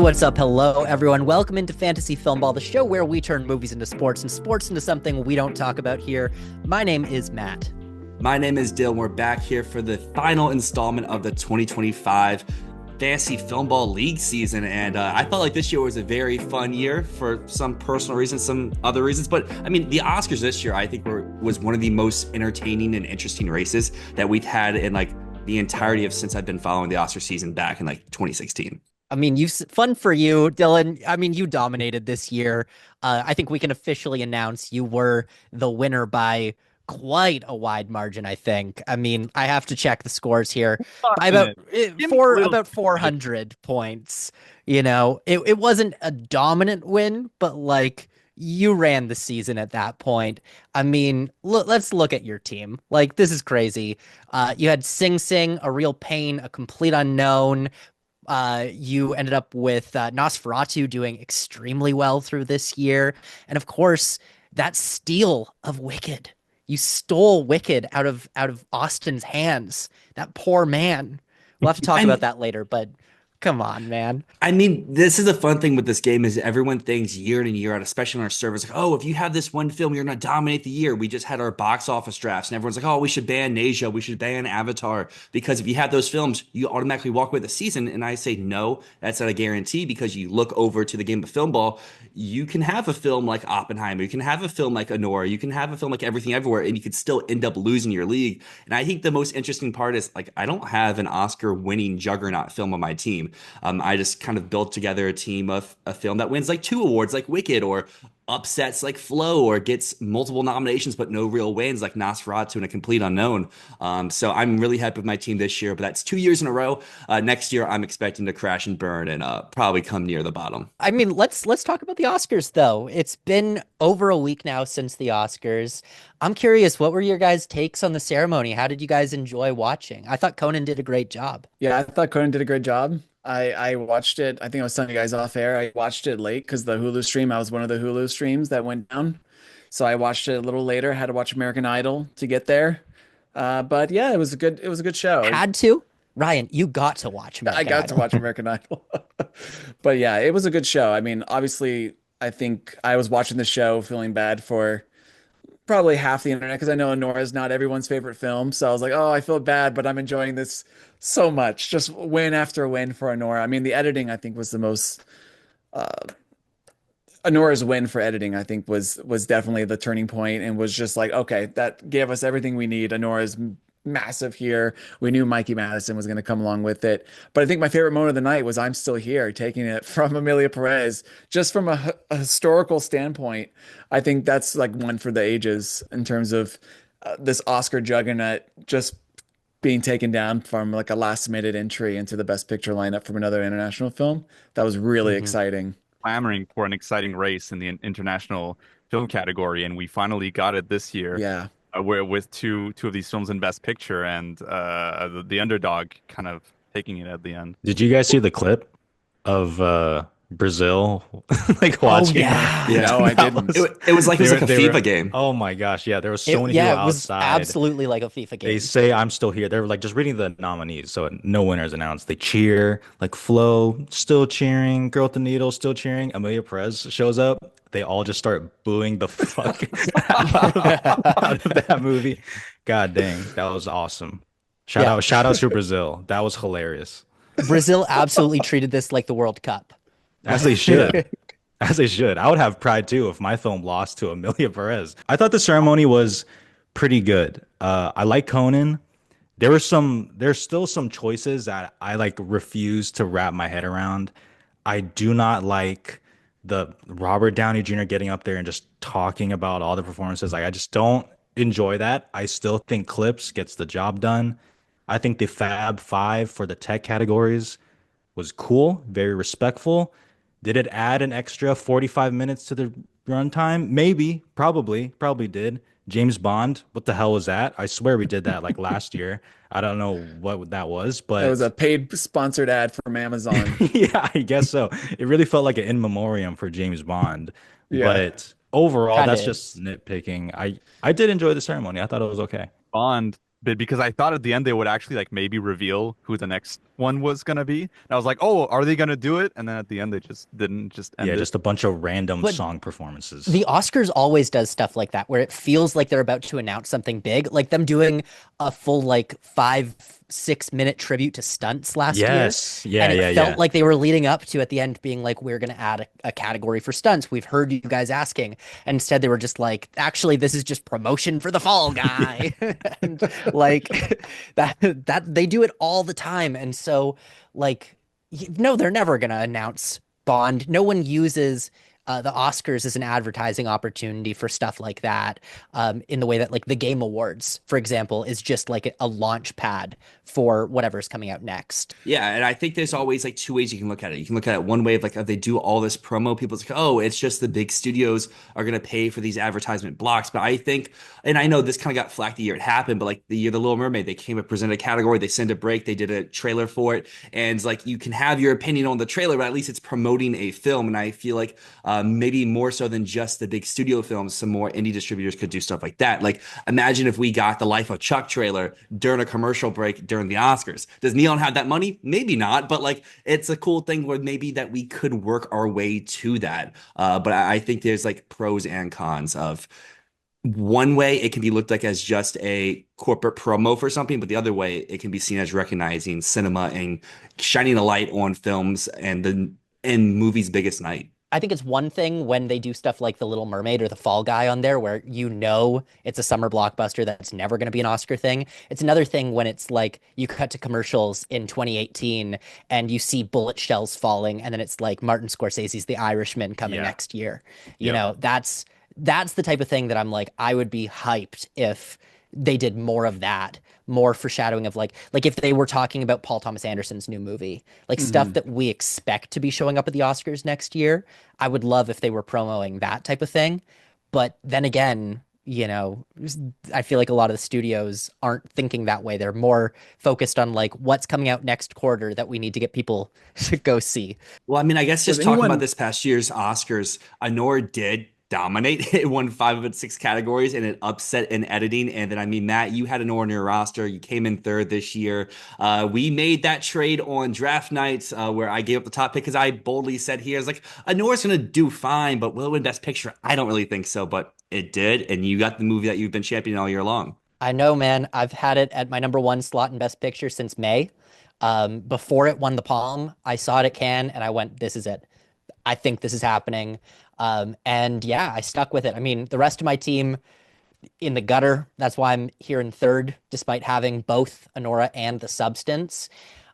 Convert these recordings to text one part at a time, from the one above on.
what's up? Hello, everyone. Welcome into Fantasy Filmball, the show where we turn movies into sports and sports into something we don't talk about here. My name is Matt. My name is Dyl. We're back here for the final installment of the 2025 Fantasy Filmball League season. And I felt like this year was a very fun year for some personal reasons, some other reasons. But I mean, the Oscars this year, I think was one of the most entertaining and interesting races that we've had in like the entirety of since I've been following the Oscar season back in like 2016. I mean, fun for you, Dylan. I mean, you dominated this year. I think we can officially announce you were the winner by quite a wide margin, I think. I mean, I have to check the scores here by about 400 points. You know, it wasn't a dominant win, but like you ran the season at that point. I mean, let's look at your team. Like, this is crazy. You had Sing Sing, a real pain, a complete unknown. You ended up with Nosferatu doing extremely well through this year. And of course, that steal of Wicked. You stole Wicked out of Austin's hands. That poor man. We'll have to talk about that later, but come on, man. I mean, this is a fun thing with this game is everyone thinks year in and year out, especially on our servers, like, oh, if you have this one film, you're going to dominate the year. We just had our box office drafts, and everyone's like, oh, we should ban Nasia, we should ban Avatar, because if you have those films, you automatically walk away with the season. And I say, no, that's not a guarantee, because you look over to the game of Filmball, you can have a film like Oppenheimer, you can have a film like Anora, you can have a film like Everything Everywhere, and you could still end up losing your league. And I think the most interesting part is, like, I don't have an Oscar-winning juggernaut film on my team. I just kind of built together a team of a film that wins like 2 awards like Wicked, or upsets like Flow, or gets multiple nominations but no real wins like Nosferatu and A Complete Unknown. So I'm really happy with my team this year, but that's 2 years in a row. Next year I'm expecting to crash and burn and probably come near the bottom. I mean, let's talk about the Oscars though. It's been over a week now since the Oscars. I'm curious, what were your guys' takes on the ceremony? How did you guys enjoy watching? I thought Conan did a great job. Yeah, I thought Conan did a great job. I watched it. I think I was telling you guys off air. I watched it late because the Hulu stream, I was one of the Hulu streams that went down. So I watched it a little later, had to watch American Idol to get there. But yeah, it was a good show. Had to? Ryan, you got to watch American I got Idol. to watch American Idol. But yeah, it was a good show. I mean, obviously, I think I was watching the show feeling bad for probably half the internet, because I know Anora is not everyone's favorite film. So I was like, oh, I feel bad, but I'm enjoying this so much. Just win after win for Anora. I mean, the editing, I think, was the most Anora's win for editing, I think, was definitely the turning point, and was just like, okay, that gave us everything we need. Anora's massive here. We knew Mikey Madison was going to come along with it. But I think my favorite moment of the night was I'm Still Here, taking it from Amelia Perez. Just from a historical standpoint, I think that's like one for the ages in terms of this Oscar juggernaut just being taken down from like a last minute entry into the Best Picture lineup from another international film. That was really exciting. Clamoring for an exciting race in the international film category, and we finally got it this year. Yeah. Where with two of these films in Best Picture, and the underdog kind of taking it at the end. Did you guys see the clip of Brazil like watching? Oh, yeah. No, I didn't. It was like a FIFA game. Oh my gosh, yeah, there was so many people It was outside. absolutely like a FIFA game. They say I'm still here. They were like just reading the nominees, so no winners announced. They cheer, like Flo still cheering, Girl with the Needle still cheering. Amelia Perez shows up. They all just start booing the fuck out of that movie. God dang, that was awesome. Shout out to Brazil. That was hilarious. Brazil absolutely treated this like the World Cup. As they should. As they should. I would have pride too if my film lost to Amelia Perez. I thought the ceremony was pretty good. I like Conan. There's still some choices that I like refuse to wrap my head around. I do not like the Robert Downey Jr. getting up there and just talking about all the performances. Like, I just don't enjoy that. I still think Clips gets the job done. I think the Fab Five for the tech categories was cool, very respectful. Did it add an extra 45 minutes to the runtime? Maybe, probably did. James Bond, what the hell was that? I swear we did that like last year. I don't know what that was, but it was a paid sponsored ad from Amazon. Yeah, I guess so. It really felt like an in memoriam for James Bond. Yeah. But overall, Kinda that's just nitpicking. I did enjoy the ceremony. I thought it was okay. Bond bit because I thought at the end they would actually like maybe reveal who the next one was gonna be. And I was like, oh, are they gonna do it? And then at the end they just didn't, just Yeah, end it. just a bunch of random But song performances. the Oscars always does stuff like that where it feels like they're about to announce something big, like them doing a full like 5-6 minute tribute to stunts last year. Yes. Yeah, And it yeah, felt yeah. like they were leading up to at the end being like, we're going to add a category for stunts. We've heard you guys asking. And instead, they were just like, actually, this is just promotion for the Fall Guy. And like that they do it all the time. And so, like, no, they're never going to announce Bond. No one uses the Oscars as an advertising opportunity for stuff like that, in the way that like the Game Awards, for example, is just like a launch pad for whatever's coming out next. Yeah, and I think there's always like two ways you can look at it. You can look at it one way of like, if they do all this promo, people's like, oh, it's just the big studios are going to pay for these advertisement blocks. But I think, and I know this kind of got flack the year it happened, but like the year The Little Mermaid, they came and presented a category, they sent a break, they did a trailer for it. And like, you can have your opinion on the trailer, but at least it's promoting a film. And I feel like maybe more so than just the big studio films, some more indie distributors could do stuff like that. Like, imagine if we got the Life of Chuck trailer during a commercial break during the Oscars. Does Neon have that money? Maybe not, but like it's a cool thing where maybe that we could work our way to that. But I think there's like pros and cons of one way it can be looked like as just a corporate promo for something, but the other way it can be seen as recognizing cinema and shining a light on films and the and movies' biggest night. I think it's one thing when they do stuff like The Little Mermaid or The Fall Guy on there, where you know it's a summer blockbuster that's never going to be an Oscar thing. It's another thing when it's like you cut to commercials in 2018 and you see bullet shells falling, and then it's like Martin Scorsese's The Irishman coming Yeah. next year. You Yep. know, that's the type of thing that I'm like, I would be hyped if they did more of that, more foreshadowing of like if they were talking about Paul Thomas Anderson's new movie, like stuff that we expect to be showing up at the Oscars next year. I would love if they were promoting that type of thing. But then again, you know, I feel like a lot of the studios aren't thinking that way. They're more focused on like what's coming out next quarter that we need to get people to go see. Well, I mean, I guess just Was talking anyone- about this past year's Oscars, Anora did dominate. It won 5 of its 6 categories and it upset in editing. And then, I mean, Matt, you had Anora on your roster. You came in third this year. We made that trade on draft nights where I gave up the top pick because I boldly said here, I was like, Anora's going to do fine, but will it win Best Picture? I don't really think so, but it did. And you got the movie that you've been championing all year long. I know, man. I've had it at my number one slot in Best Picture since May. Before it won the Palm, I saw it at Cannes and I went, this is it. I think this is happening. And yeah, I stuck with it. I mean, the rest of my team in the gutter. That's why I'm here in third, despite having both Anora and The Substance.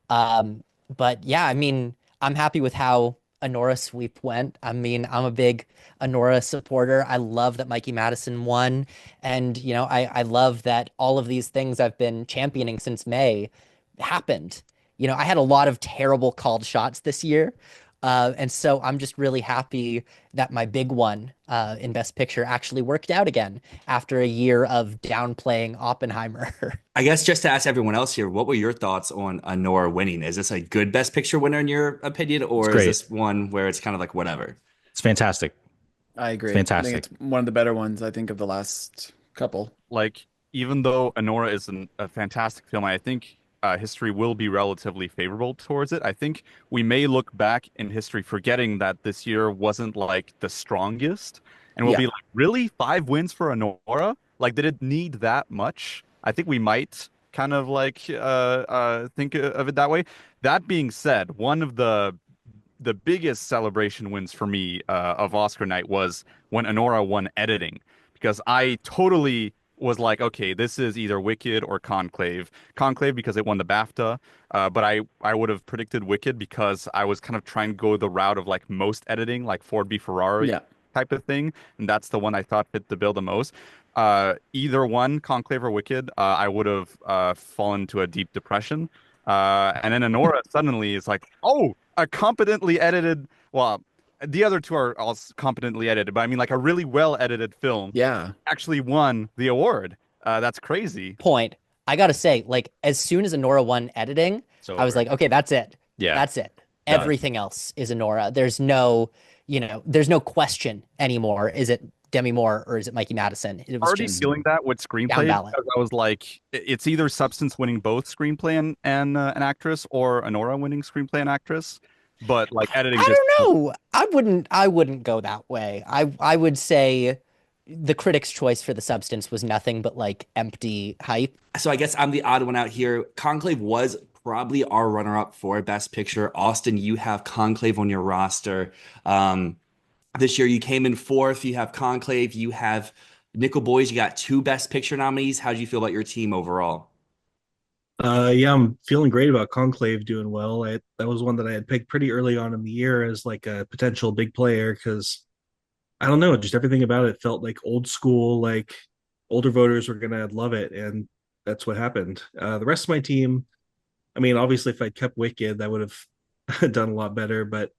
But yeah, I mean, I'm happy with how Anora sweep went. I mean, I'm a big Anora supporter. I love that Mikey Madison won. And, you know, I love that all of these things I've been championing since May happened. You know, I had a lot of terrible called shots this year. And so I'm just really happy that my big one in Best Picture actually worked out again after a year of downplaying Oppenheimer. I guess just to ask everyone else here, what were your thoughts on Anora winning? Is this a good Best Picture winner in your opinion, or is great. this one where it's kind of like whatever? It's fantastic. I agree. Fantastic. I think it's one of the better ones, I think, of the last couple. Like, even though Anora is a fantastic film, I think history will be relatively favorable towards it. I think we may look back in history forgetting that this year wasn't like the strongest, and we'll Yeah. be like, really, 5 wins for Anora? Like, did it need that much? I think we might kind of like think of it that way. That being said, one of the biggest celebration wins for me of Oscar night was when Anora won editing, because I totally was like, okay, this is either Wicked or Conclave. Conclave because it won the BAFTA, but I would have predicted Wicked because I was kind of trying to go the route of like most editing, like Ford v Ferrari Yeah. type of thing, and that's the one I thought fit the bill the most. Either one, Conclave or Wicked, I would have fallen to a deep depression. And then Anora suddenly is like, oh, a competently edited, well, the other two are all competently edited, but I mean like a really well edited film Yeah. actually won the award. That's crazy. Point. I gotta say, like, as soon as Anora won editing, So I was like, okay, that's it. yeah, That's it. Done. Everything else is Anora. There's no, you know, there's no question anymore. Is it Demi Moore or is it Mikey Madison? It was Already just feeling that with down screenplay ballot. because I was like, it's either Substance winning both screenplay and an actress, or Anora winning screenplay and actress. But like editing I just don't know. I wouldn't go that way. I would say the critics' choice for the substance was nothing but like empty hype. So I guess I'm the odd one out here. Conclave was probably our runner-up for Best Picture. Austin, you have Conclave on your roster. Um, this year you came in fourth. You have Conclave. You have Nickel Boys. You got two Best Picture nominees. How do you feel about your team overall? Yeah, I'm feeling great about Conclave doing well. That was one that I had picked pretty early on in the year as like a potential big player because I don't know, just everything about it felt like old school, like older voters were gonna love it, and that's what happened. The rest of my team, I mean, obviously, if I'd kept Wicked, that would have done a lot better. But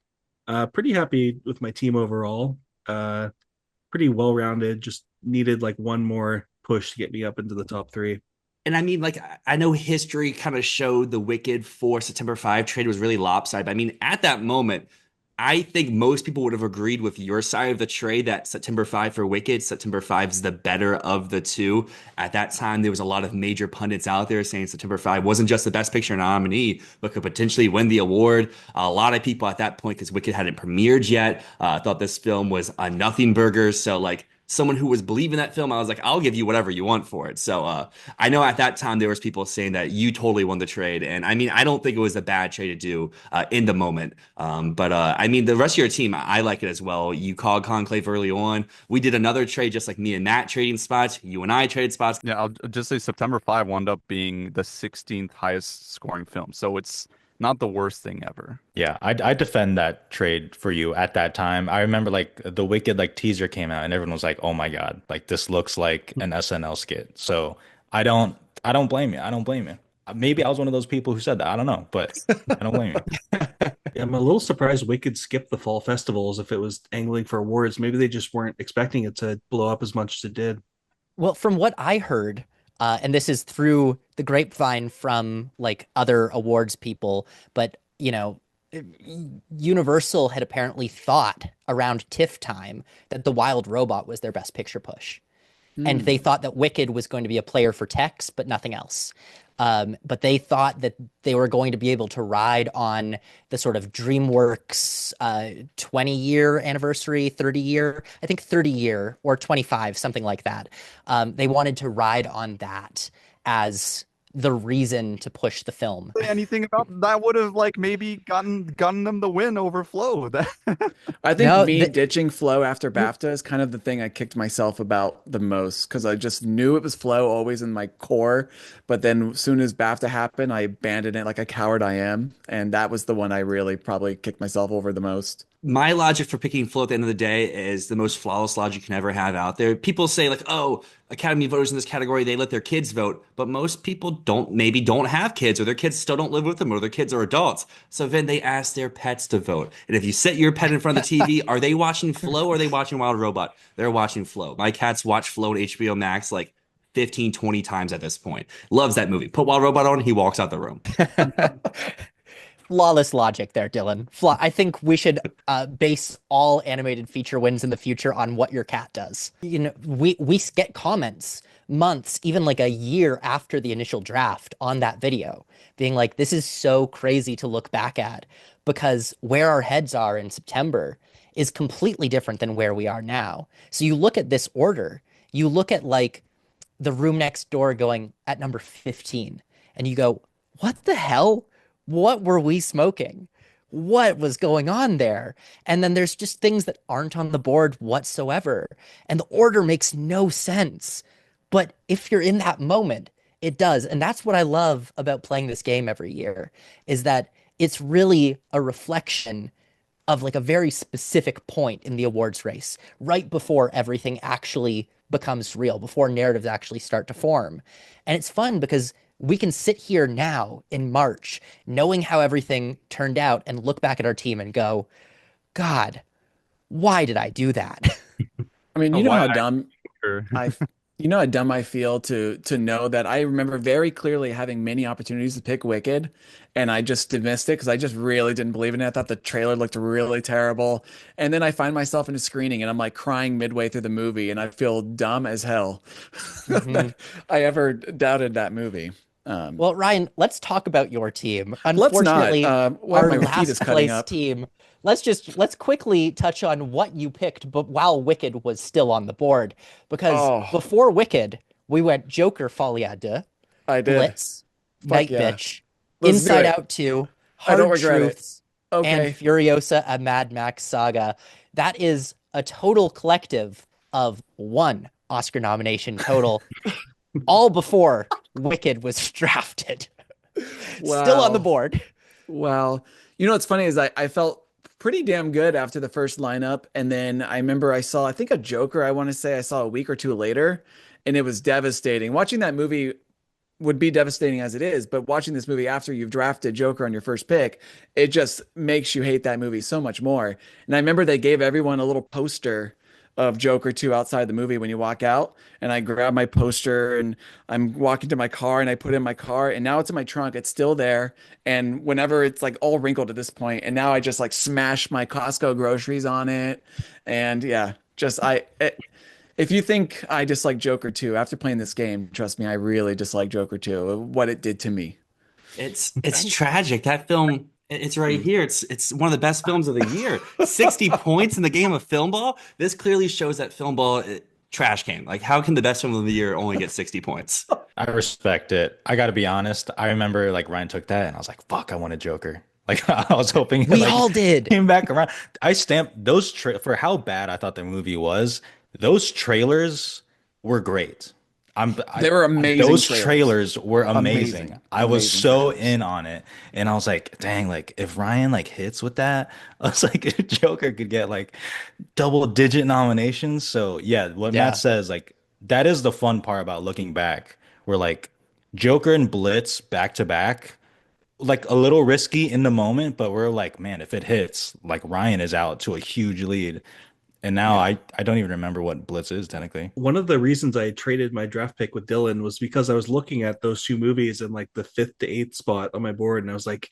pretty happy with my team overall. Pretty well rounded. Just needed like one more push to get me up into the top three. And I mean, like, I know history kind of showed the Wicked for September 5 trade was really lopsided. I mean, at that moment, I think most people would have agreed with your side of the trade that September 5 for Wicked, September 5 is the better of the two. At that time, there was a lot of major pundits out there saying September 5 wasn't just the Best Picture nominee, but could potentially win the award. A lot of people at that point, because Wicked hadn't premiered yet, thought this film was a nothing burger. So, like, someone who was believing that film, I was like, I'll give you whatever you want for it. So I know at that time there was people saying that you totally won the trade, and I mean I don't think it was a bad trade to do in the moment. But I mean the rest of your team, I like it as well. You called Conclave early on. We did another trade just like me and Matt trading spots. You and I traded spots. yeah. I'll just say September 5 wound up being the 16th highest scoring film, so it's not the worst thing ever. Yeah, I defend that trade for you at that time. I remember like the Wicked like teaser came out and everyone was like, "Oh my God, like this looks like an SNL skit." So I don't I don't blame you. I don't blame you. Maybe I was one of those people who said that. I don't know, but I don't blame you. Yeah, I'm a little surprised Wicked skipped the fall festivals if it was angling for awards. Maybe they just weren't expecting it to blow up as much as it did. Well, from what I heard, and this is through the grapevine from like other awards people, but Universal had apparently thought around TIFF time that The Wild Robot was their best picture push. And they thought that Wicked was going to be a player for Tex, but nothing else. But they thought that they were going to be able to ride on the sort of DreamWorks 20-year anniversary, 30-year, I think 30-year or 25, something like that. They wanted to ride on that as the reason to push the film. Anything about that would have like maybe gotten them the win over Flow. I think No, me ditching Flow after BAFTA is kind of the thing I kicked myself about the most because I just knew it was Flow always in my core. But then as soon as BAFTA happened, I abandoned it like a coward I am. And that was the one I really probably kicked myself over the most. My logic for picking Flow at the end of the day is the most flawless logic you can ever have out there. People say like, oh, Academy voters in this category, they let their kids vote, but most people don't have kids, or their kids still don't live with them, or their kids are adults. So then they ask their pets to vote. And if you set your pet in front of the TV, are they watching Flow or are they watching Wild Robot? They're watching Flow. My cats watch Flow on HBO Max like 15, 20 times at this point. Loves that movie. Put Wild Robot on, he walks out the room. Flawless logic there, Dylan. I think we should base all animated feature wins in the future on what your cat does. We get comments months, even like a year after the initial draft on that video, being like, this is so crazy to look back at because where our heads are in September is completely different than where we are now. So you look at this order, you look at like The Room Next Door going at number 15, and you go, what the hell? What were we smoking? What was going on there? And then there's just things that aren't on the board whatsoever. And the order makes no sense. But if you're in that moment, it does. And that's what I love about playing this game every year, is that it's really a reflection of like a very specific point in the awards race, right before everything actually becomes real, before narratives actually start to form. And it's fun because we can sit here now in March, knowing how everything turned out, and look back at our team and go, God, why did I do that? I mean, you know how dumb Sure. I You know how dumb I feel to know that I remember very clearly having many opportunities to pick Wicked, and I just dismissed it because I just really didn't believe in it. I thought the trailer looked really terrible, and then I find myself in a screening and I'm like crying midway through the movie, and I feel dumb as hell Hmm. that I ever doubted that movie. Um, Well, Ryan, let's talk about your team. let's not. Unfortunately, Well, our my feed is last cutting place up. team, let's quickly touch on what you picked, but while Wicked was still on the board. Because Oh, before Wicked, we went Joker Folie à Deux, I did. Blitz, Fuck Night yeah. Bitch, Let's do Inside it. Out 2, I don't Hard regret it. Truths, and Okay. Furiosa, a Mad Max saga. That is a total collective of one Oscar nomination total, all before Wicked was drafted. Still on the Wow. board. Wow. You know what's funny is I felt pretty damn good after the first lineup. And then I remember I saw, I think a Joker, I want to say I saw a week or two later, and it was devastating. Watching that movie would be devastating as it is, but watching this movie after you've drafted Joker on your first pick, it just makes you hate that movie so much more. And I remember they gave everyone a little poster of Joker 2 outside the movie when you walk out. And I grabbed my poster and I'm walking to my car and I put it in my car and now it's in my trunk. It's still there. And whenever it's like all wrinkled at this point, and now I just like smash my Costco groceries on it. And yeah, if you think I dislike Joker 2 after playing this game, trust me, I really dislike Joker 2, what it did to me. It's tragic. That film, it's right here. It's one of the best films of the year. 60 points in the game of film ball. This clearly shows that film ball trash can. Like, how can the best film of the year only get 60 points? I respect it. I got to be honest. I remember like Ryan took that and I was like, fuck, I want a Joker. Like I was hoping it We like all did. came back around. I stamped those for how bad I thought the movie was. Those trailers were great. They were amazing those trailers. trailers were amazing. Amazing, I was amazing so trailers. in on it, and I was like, dang, like if Ryan like hits with that, I was like, Joker could get like double digit nominations. So yeah, what Matt Yeah. says, like that is the fun part about looking back. Where like Joker and Blitz back to back, like a little risky in the moment, but we're like, man, if it hits, like Ryan is out to a huge lead. And now Yeah. I don't even remember what Blitz is technically. One of the reasons I traded my draft pick with Dylan was because I was looking at those two movies in like the fifth to eighth spot on my board, and I was like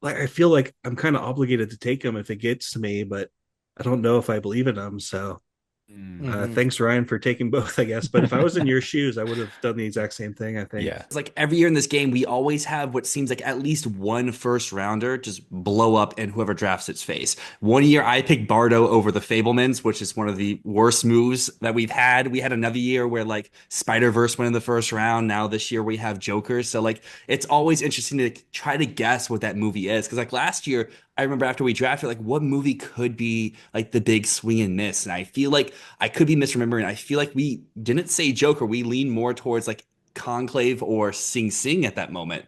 I feel like I'm kind of obligated to take them if it gets to me, but I don't know if I believe in them. So Mm. Mhm. thanks, Ryan, for taking both, I guess. But if I was in your shoes, I would have done the exact same thing, I think. Yeah. It's like every year in this game, we always have what seems like at least one first rounder just blow up in whoever drafts its face. One year I picked Bardo over the Fablemans, which is one of the worst moves that we've had. We had another year where like Spider-Verse went in the first round. Now this year we have Joker. So like it's always interesting to try to guess what that movie is. Because like last year, I remember after we drafted, like what movie could be like the big swing and miss? And I feel like I could be misremembering. I feel like we didn't say Joker. We leaned more towards like Conclave or Sing Sing at that moment.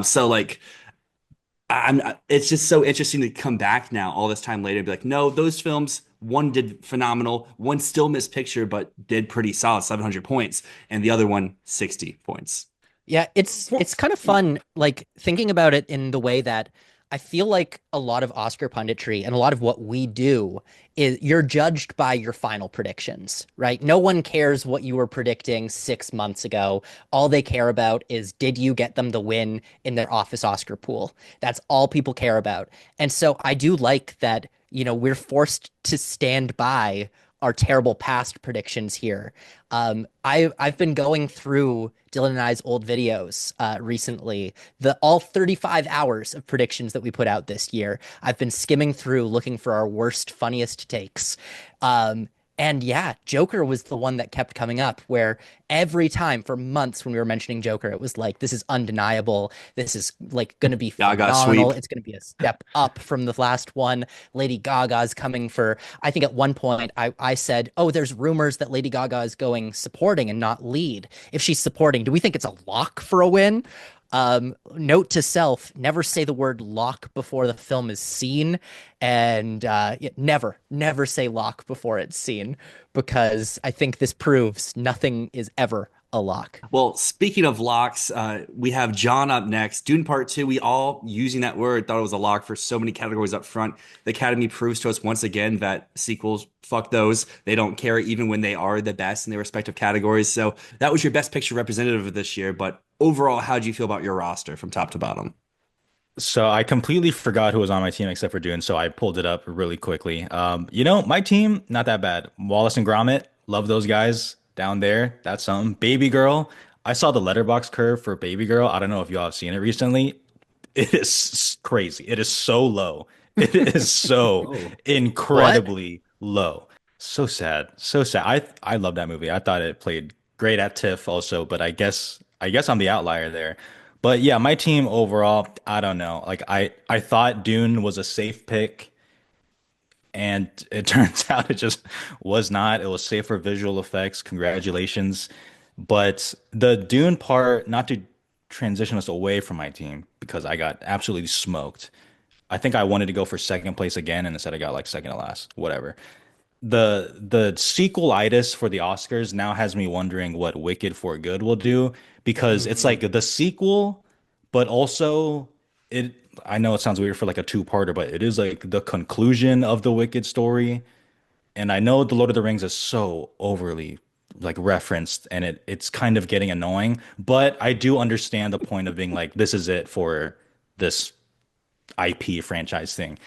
So like it's just so interesting to come back now all this time later and be like, no, those films, one did phenomenal, one still missed picture, but did pretty solid, 700 points, and the other one, 60 points. Yeah, it's kind of fun, like thinking about it in the way that I feel like a lot of Oscar punditry and a lot of what we do is you're judged by your final predictions, right? No one cares what you were predicting 6 months ago. All they care about is did you get them the win in their office Oscar pool? That's all people care about. And so I do like that, we're forced to stand by our terrible past predictions here. I've been going through Dylan and I's old videos recently, the all 35 hours of predictions that we put out this year. I've been skimming through looking for our worst, funniest takes. And yeah, Joker was the one that kept coming up where every time for months when we were mentioning Joker, it was like, this is undeniable. This is like going to be Gaga phenomenal. sweep. It's going to be a step up from the last one. Lady Gaga's coming for, I think at one point I said, oh, there's rumors that Lady Gaga is going supporting and not lead. If she's supporting, do we think it's a lock for a win? Note to self, never say the word lock before the film is seen. And yeah, never say lock before it's seen, because I think this proves nothing is ever a lock. Well, speaking of locks, we have John up next. Dune Part 2, we all, using that word, thought it was a lock for so many categories up front. The Academy proves to us once again that sequels, fuck those. They don't care even when they are the best in their respective categories. So that was your best picture representative of this year. But overall, how do you feel about your roster from top to bottom? So I completely forgot who was on my team except for Dune, so I pulled it up really quickly. My team, not that bad. Wallace and Gromit, love those guys down there. That's something. Baby Girl, I saw the letterbox curve for Baby Girl. I don't know if y'all have seen it recently. It is crazy. It is so low. It is so Oh. What? incredibly low. So sad. So sad. I love that movie. I thought it played great at TIFF also, but I guess I'm the outlier there. But yeah, my team overall, I don't know. Like I thought Dune was a safe pick, and it turns out it just was not. It was safer visual effects. Congratulations. But the Dune part, not to transition us away from my team because I got absolutely smoked. I think I wanted to go for second place again, and instead I got like second to last. Whatever. The sequelitis for the Oscars now has me wondering what Wicked for Good will do because it's Mhm. like the sequel, but also it. I know it sounds weird for like a two-parter, but it is like the conclusion of the Wicked story. And I know the Lord of the Rings is so overly like referenced, and it's kind of getting annoying. But I do understand the point of being like, this is it for this IP franchise thing.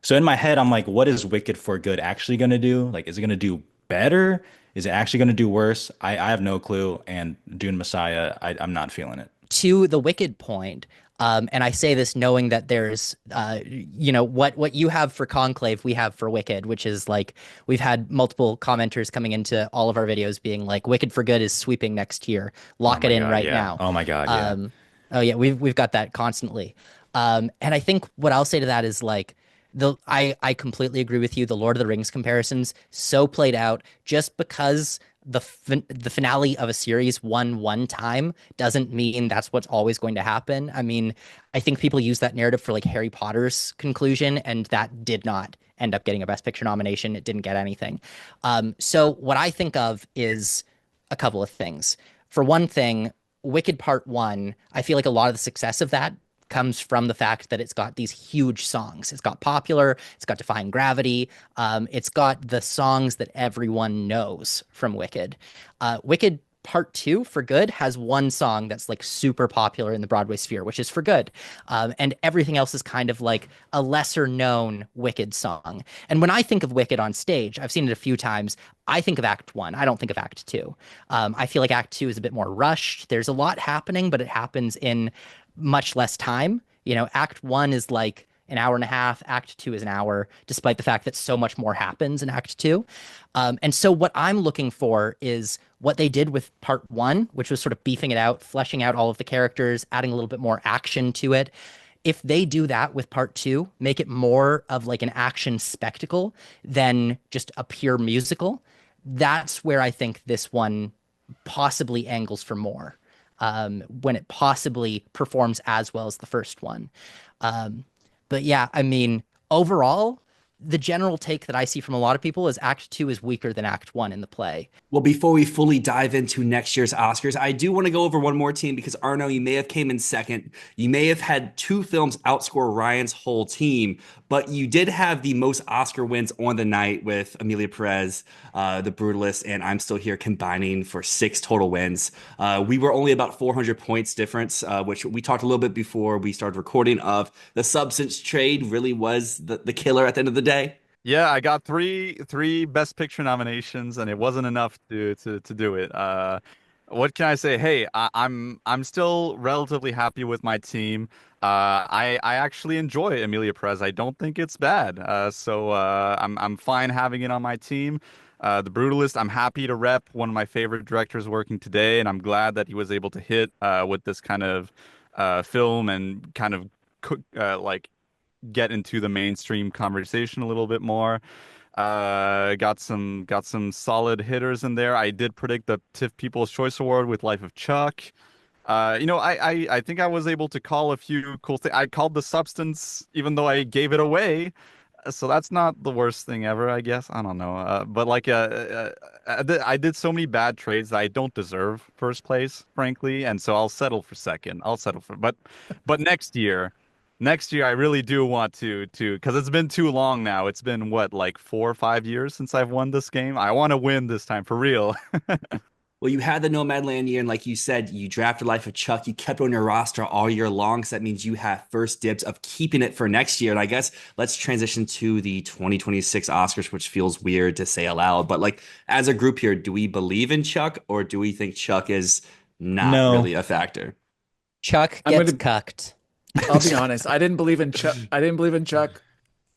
So in my head, I'm like, what is Wicked for Good actually going to do? Like, is it going to do better? Is it actually going to do worse? I have no clue. And Dune Messiah, I'm not feeling it. To the Wicked point, and I say this knowing that there's, what you have for Conclave, we have for Wicked, which is like we've had multiple commenters coming into all of our videos being like, "Wicked for Good is sweeping next year. Oh Lock it my in God, right yeah. now." Oh my God, yeah. Um, oh yeah, we've got that constantly. And I think what I'll say to that is like I completely agree with you. The Lord of the Rings comparisons so played out just because the finale of a series won one time doesn't mean that's what's always going to happen. I mean, I think people use that narrative for like Harry Potter's conclusion, and that did not end up getting a Best Picture nomination. It didn't get anything. So what I think of is a couple of things. For one thing, Wicked Part One, I feel like a lot of the success of that comes from the fact that it's got these huge songs. It's got Popular, it's got Defying Gravity, it's got the songs that everyone knows from Wicked. Wicked Part Two for Good has one song that's like super popular in the Broadway sphere, which is For Good. And everything else is kind of like a lesser known Wicked song. And when I think of Wicked on stage, I've seen it a few times. I think of Act One. I don't think of Act Two. I feel like Act Two is a bit more rushed. There's a lot happening, but it happens in much less time. Act One is like an hour and a half. Act Two is an hour, despite the fact that so much more happens in Act Two. And so, what I'm looking for is what they did with Part One, which was sort of beefing it out, fleshing out all of the characters, adding a little bit more action to it. If they do that with Part Two, make it more of like an action spectacle than just a pure musical, that's where I think this one possibly angles for more, when it possibly performs as well as the first one. Um, but yeah, I mean, overall, the general take that I see from a lot of people is Act Two is weaker than Act One in the play. Well, before we fully dive into next year's Oscars, I do want to go over one more team because Arno, you may have came in second. You may have had two films outscore Ryan's whole team, but you did have the most Oscar wins on the night with Amelia Perez, The Brutalist, and I'm Still Here combining for six total wins. We were only about 400 points difference, which we talked a little bit before we started recording of the substance trade really was the killer at the end of the day. Yeah, I got three Best Picture nominations, and it wasn't enough to do it. What can I say? Hey, I'm still relatively happy with my team. I actually enjoy Emilia Perez. I don't think it's bad. I'm fine having it on my team. The Brutalist, I'm happy to rep one of my favorite directors working today, and I'm glad that he was able to hit with this kind of film and kind of like get into the mainstream conversation a little bit more. Got some solid hitters in there. I did predict the TIFF People's Choice Award with Life of Chuck. I think I was able to call a few cool things. I called The Substance, even though I gave it away. So that's not the worst thing ever, I guess. I don't know. But like, I did so many bad trades that I don't deserve first place, frankly, and so I'll settle for second. I'll settle for, but next year I really do want to, because it's been too long now. It's been what, like 4 or 5 years since I've won this game. I want to win this time for real. Well, you had the Nomadland year, and like you said, you drafted Life of Chuck. You kept it on your roster all year long, so that means you have first dibs of keeping it for next year. And I guess let's transition to the 2026 Oscars, which feels weird to say aloud. But like as a group here, do we believe in Chuck, or do we think Chuck is not No. really a factor? Chuck I'm gets gonna cucked. I'll be honest. I didn't believe in Chuck. I didn't believe in Chuck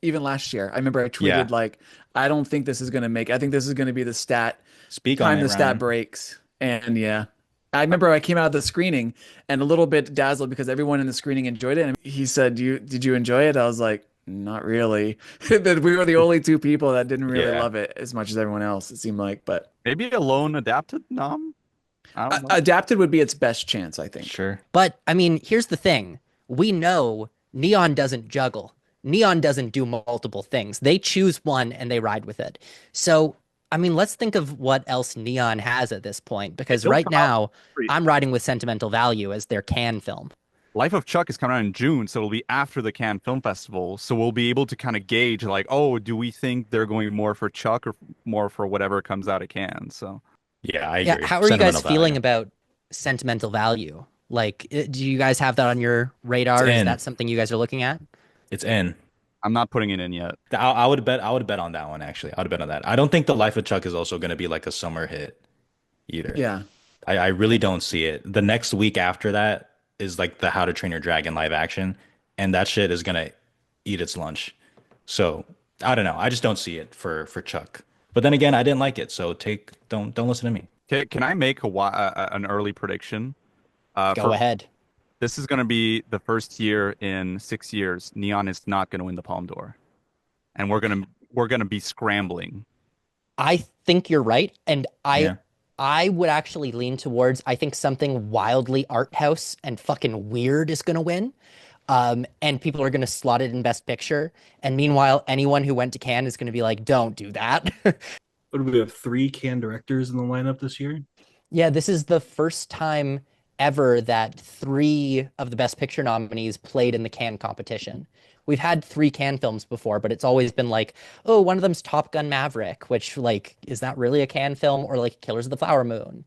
even last year. I remember I Yeah. tweeted like, I don't think this is gonna make. I think this is gonna be the stat Speak on time it, the stat Ryan. breaks. And yeah. I remember I came out of the screening and a little bit dazzled because everyone in the screening enjoyed it. And he said, did you enjoy it?" I was like, "Not really." That we were the only two people that didn't really Yeah. love it as much as everyone else, it seemed like. But Maybe a lone adapted nom? I don't know. adapted would be its best chance, I think. Sure. But I mean, here's the thing. We know Neon doesn't juggle. Neon doesn't do multiple things. They choose one and they ride with it. So, I mean, let's think of what else Neon has at this point, because It'll right come out now free. I'm riding with Sentimental Value as their Cannes film. Life of Chuck is coming out in June, so it'll be after the Cannes Film Festival. So we'll be able to kind of gauge, like, oh, do we think they're going more for Chuck or more for whatever comes out of Cannes? So Yeah, I Yeah, agree. how are you guys Sentimental feeling value. about Sentimental Value? Like, do you guys have that on your radar? It's Is in. that something you guys are looking at? It's in. I'm not putting it in yet. I would bet. I would bet on that one actually. I would bet on that. I don't think the Life of Chuck is also going to be like a summer hit either. Yeah. I really don't see it. The next week after that is like the How to Train Your Dragon live action, and that shit is gonna eat its lunch. So I don't know. I just don't see it for Chuck. But then again, I didn't like it, so don't listen to me. Can I make an early prediction? Go ahead. This is going to be the first year in 6 years Neon is not going to win the Palme d'Or, and we're gonna be scrambling. I think you're right, and Yeah. I would actually lean towards I think something wildly art house and fucking weird is gonna win. And people are gonna slot it in Best Picture. And meanwhile, anyone who went to Cannes is gonna be like, don't do that. What do we have? 3 Cannes directors in the lineup this year. Yeah, this is the first time ever that 3 of the Best Picture nominees played in the Cannes competition. We've had 3 Cannes films before, but it's always been like, oh, one of them's Top Gun Maverick, which like, is that really a Cannes film? Or like Killers of the Flower Moon,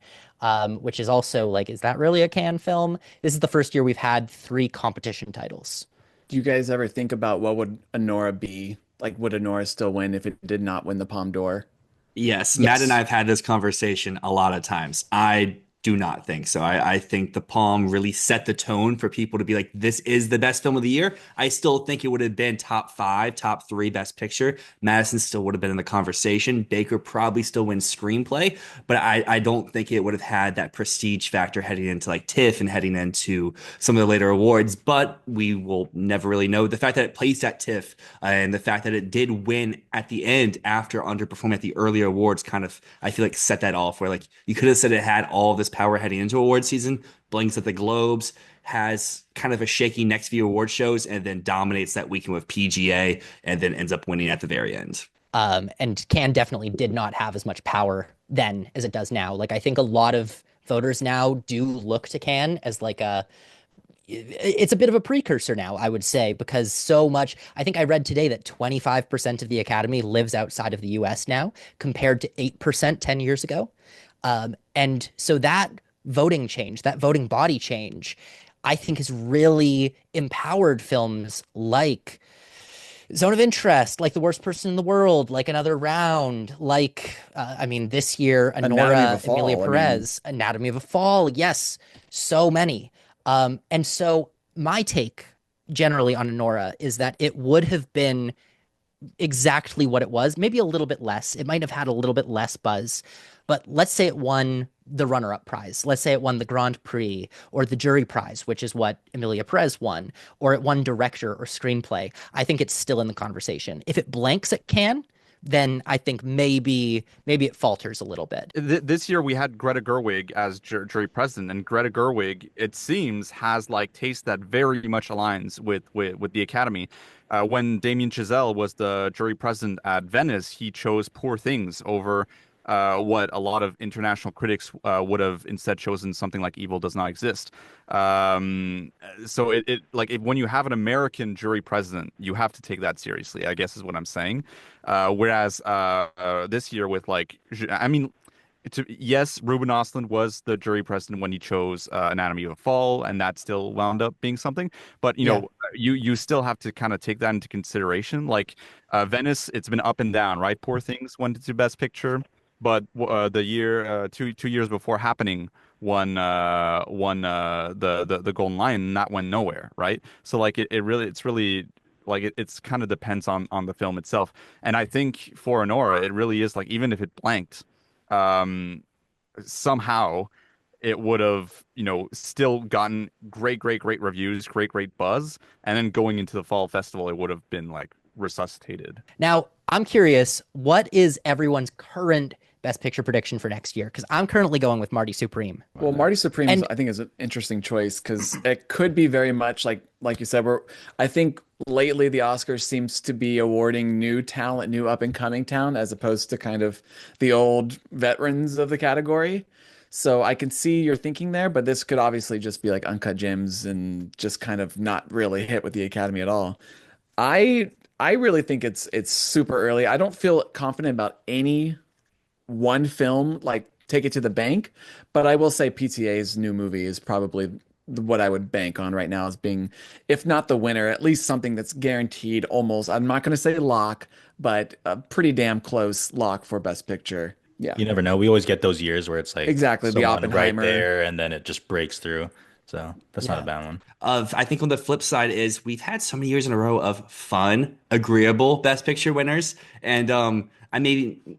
which is also like, is that really a Cannes film? This is the first year we've had 3 competition titles. Do you guys ever think about what would Anora be? Like, would Anora still win if it did not win the Palme d'Or? Yes, Matt and I Yes. have had this conversation a lot of times. I do not think so. I think the Palm really set the tone for people to be like, this is the best film of the year. I still think it would have been top 5, top 3 best picture. Madison still would have been in the conversation. Baker probably still wins screenplay, but I don't think it would have had that prestige factor heading into like TIFF and heading into some of the later awards. But we will never really know. The fact that it placed at TIFF and the fact that it did win at the end after underperforming at the earlier awards kind of, I feel like set that off where like you could have said it had all this power heading into award season, blinks at the Globes, has kind of a shaky next few award shows, and then dominates that weekend with PGA, and then ends up winning at the very end. And Cannes definitely did not have as much power then as it does now. Like I think a lot of voters now do look to Cannes as like it's a bit of a precursor now, I would say, because so much, I think I read today that 25% of the Academy lives outside of the US now, compared to 8% 10 years ago. And so that voting change, that voting body change, I think has really empowered films like Zone of Interest, like The Worst Person in the World, like Another Round, like, I mean, this year, Anatomy of a Anora, Fall, Emilia I mean. Perez, Anatomy of a Fall. Yes, so many. And so my take generally on Anora is that it would have been exactly what it was, maybe a little bit less. It might have had a little bit less buzz, but let's say it won the runner-up prize. Let's say it won the Grand Prix or the jury prize, which is what Emilia Perez won, or it won director or screenplay. I think it's still in the conversation. If it blanks at Cannes, then I think maybe it falters a little bit. This year we had Greta Gerwig as jury president, and Greta Gerwig, it seems, has like taste that very much aligns with the Academy. When Damien Chazelle was the jury president at Venice, he chose Poor Things over what a lot of international critics would have instead chosen, something like Evil Does Not Exist. So when you have an American jury president, you have to take that seriously, I guess is what I'm saying. Whereas this year with yes, Ruben Ostlund was the jury president when he chose Anatomy of a Fall, and that still wound up being something. But you still have to kind of take that into consideration. Like Venice, it's been up and down, right? Poor Things went to Best Picture, but the year 2 years before Happening won the Golden Lion, and that went nowhere, right? So like it's really like it's kind of depends on the film itself. And I think for Anora, it really is like, even if it blanked, somehow it would have, still gotten great reviews, great buzz, and then going into the fall festival, it would have been like resuscitated. Now, I'm curious, what is everyone's current Best Picture prediction for next year? Because I'm currently going with Marty Supreme. Well, Marty Supreme, I think, is an interesting choice because it could be very much like you said. I think lately the Oscars seems to be awarding new talent, new up and coming talent, as opposed to kind of the old veterans of the category. So I can see your thinking there, but this could obviously just be like Uncut Gems and just kind of not really hit with the Academy at all. I really think it's super early. I don't feel confident about any one film, like take it to the bank, but I will say PTA's new movie is probably what I would bank on right now as being, if not the winner, at least something that's guaranteed almost. I'm not going to say lock, but a pretty damn close lock for Best Picture. Yeah. You never know. We always get those years where it's like exactly the Oppenheimer right there, and then it just breaks through. So that's not a bad one. I think on the flip side is we've had so many years in a row of fun, agreeable Best Picture winners. And I mean,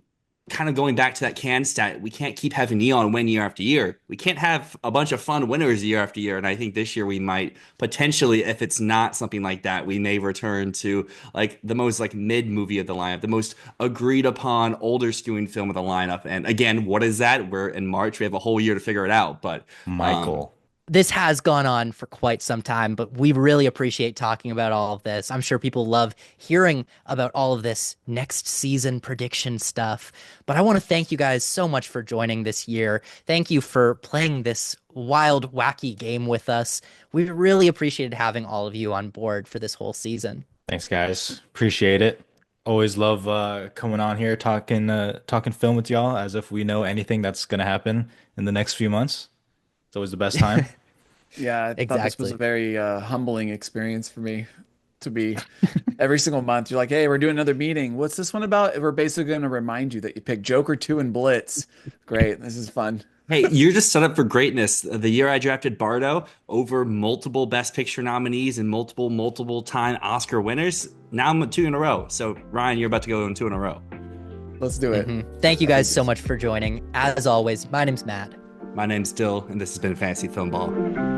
kind of going back to that Cannes stat, we can't keep having Neon win year after year. We can't have a bunch of fun winners year after year. And I think this year we might potentially, if it's not something like that, we may return to like the most like mid movie of the lineup, the most agreed upon older skewing film of the lineup. And again, what is that? We're in March. We have a whole year to figure it out. But Michael. This has gone on for quite some time, but we really appreciate talking about all of this. I'm sure people love hearing about all of this next season prediction stuff. But I want to thank you guys so much for joining this year. Thank you for playing this wild, wacky game with us. We really appreciated having all of you on board for this whole season. Thanks, guys. Appreciate it. Always love coming on here talking film with y'all as if we know anything that's going to happen in the next few months. It's always the best time. Yeah, I thought this was a very humbling experience for me to be every single month. You're like, hey, we're doing another meeting. What's this one about? We're basically going to remind you that you picked Joker 2 and Blitz. Great. This is fun. Hey, you're just set up for greatness. The year I drafted Bardo over multiple Best Picture nominees and multiple time Oscar winners. Now I'm 2 in a row. So Ryan, you're about to go in 2 in a row. Let's do it. Thank you guys so much for joining. As always, my name's Matt. My name's Dyl, and this has been Fantasy Filmball.